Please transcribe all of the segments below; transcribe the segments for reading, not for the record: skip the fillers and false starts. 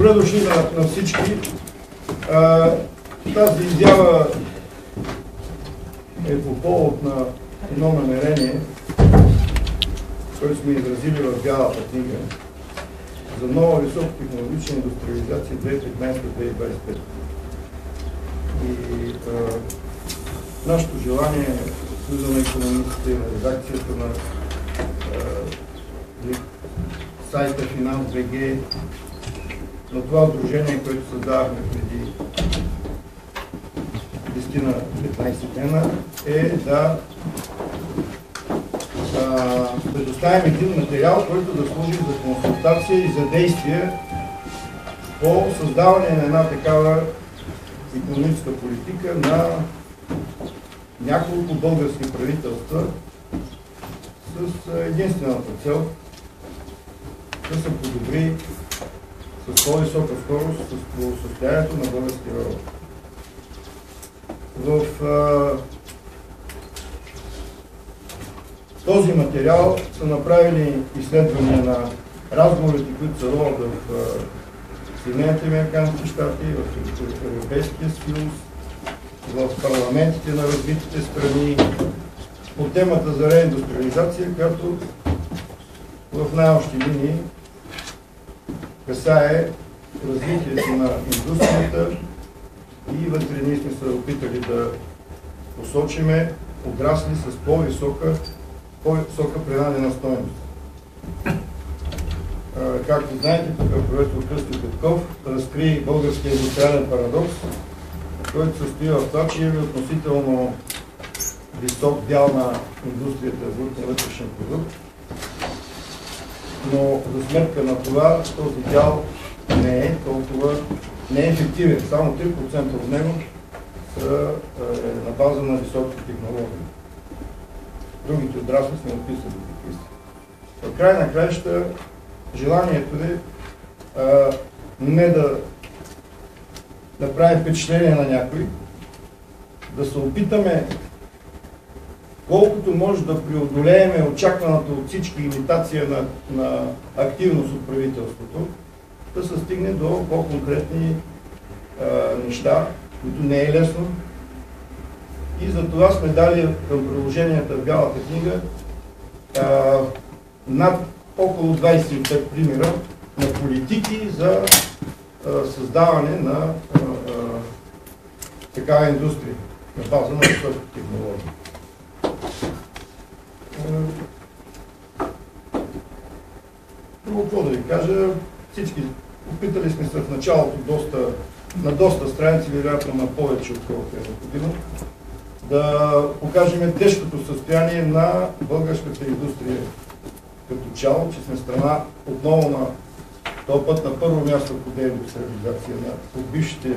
Добре дошли на всички. Тази изява е по повод на едно намерение, което сме изразили в Бялата книга за нова високотехнологична индустриализация 2015-2025. И нашето желание е Съюза на икономистите, на редакцията на сайта Финанс.бг, на това сдружение, което създавахме преди 10-15 дена, е да предоставим един материал, който да служи за консултация и за действие по създаване на една такава икономическа политика на няколко български правителства с единствената цел да се подобри с по-висока скорост с състоянието на българския народ. В този материал са направили изследвания на разговорите, които се водят в Съединените американски щати, в Европейския съюз, в парламентите на развитите страни по темата за реиндустриализация, която в най-общи линии касае развитието на индустрията и вътре ние сме се опитали да посочиме отрасли с по-висока принадена стойност. Както знаете, тук професор Кръстю Петков разкри българския индустриален парадокс, който състои в това, че има относително висок дял на индустрията в брутния вътрешен продукт, но за сметка на това този дял не е ефективен. Само 3% от него са на база на високи технологии. Другите отрасли сме описали какви са. В край на краища желанието е не да прави впечатление на някой, да се опитаме колкото може да преодолееме очакваната от всички имитация на активност от правителството, да се стигне до по-конкретни неща, които не е лесно. И за това сме дали към приложенията в Бялата книга над около 25 примера на политики за създаване на такава индустрия на база на високи технологии. Какво да ви кажа, всички опитали сме се в началото на доста страници, вероятно на повече отколкото е необходимо, да покажем тежкото състояние на българската индустрия като цяло, че сме страна отново на този път на първо място по деиндустриализация на бившите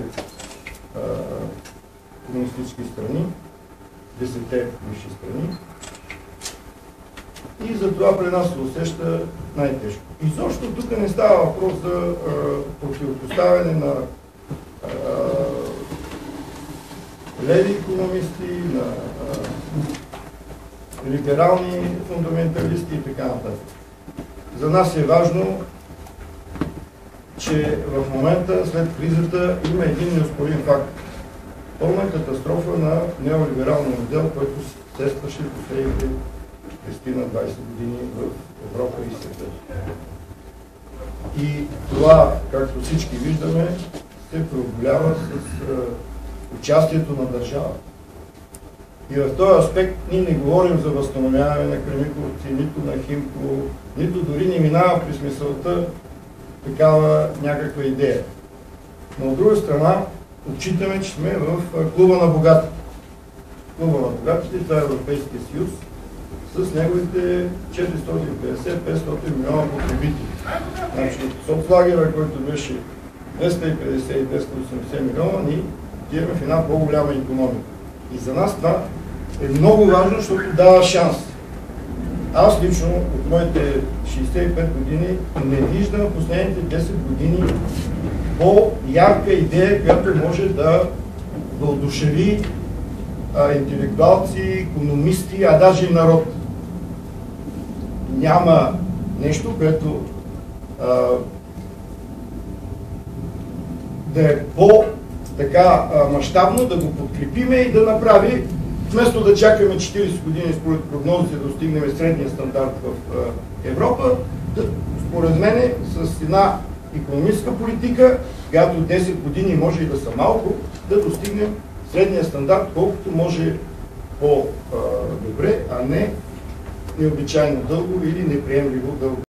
комунистически страни, 10-те бивши страни. И затова при нас се усеща най-тежко. Изобщо тук не става въпрос за противопоставяне на леви икономисти, на либерални фундаменталисти и така нататък. За нас е важно, че в момента, след кризата, има един неоспорим факт. Пълна катастрофа на неолибералния модел, който се тестваше последните 10 на 20 години в Европа и света. И това, както всички виждаме, се преодолява с участието на държава. И в този аспект ние не говорим за възстановяване на Кремиковци, нито на Химко, нито дори не минава при смисълта такава някаква идея. Но от друга страна, отчитаме, че сме в клуба на богатите. Клуба на богатите, това е Европейския съюз, с неговите 450-500 милиона потребители. Значи, соцлагера, който беше 250 и 280 милиона, ние отиваме в една по-голяма икономика. И за нас това е много важно, защото дава шанс. Аз лично от моите 65 години не виждам в последните 10 години по-ярка идея, която може да одушеви интелектуалци, икономисти, а даже и народ. Няма нещо, което да е по-така мащабно, да го подкрепиме и да направи, вместо да чакаме 40 години според прогнозите да достигнем средния стандарт в Европа, според мен с една икономическа политика, която 10 години може и да са малко, да достигнем средния стандарт колкото може по-добре, а не необичайно дълго или неприемливо дълго.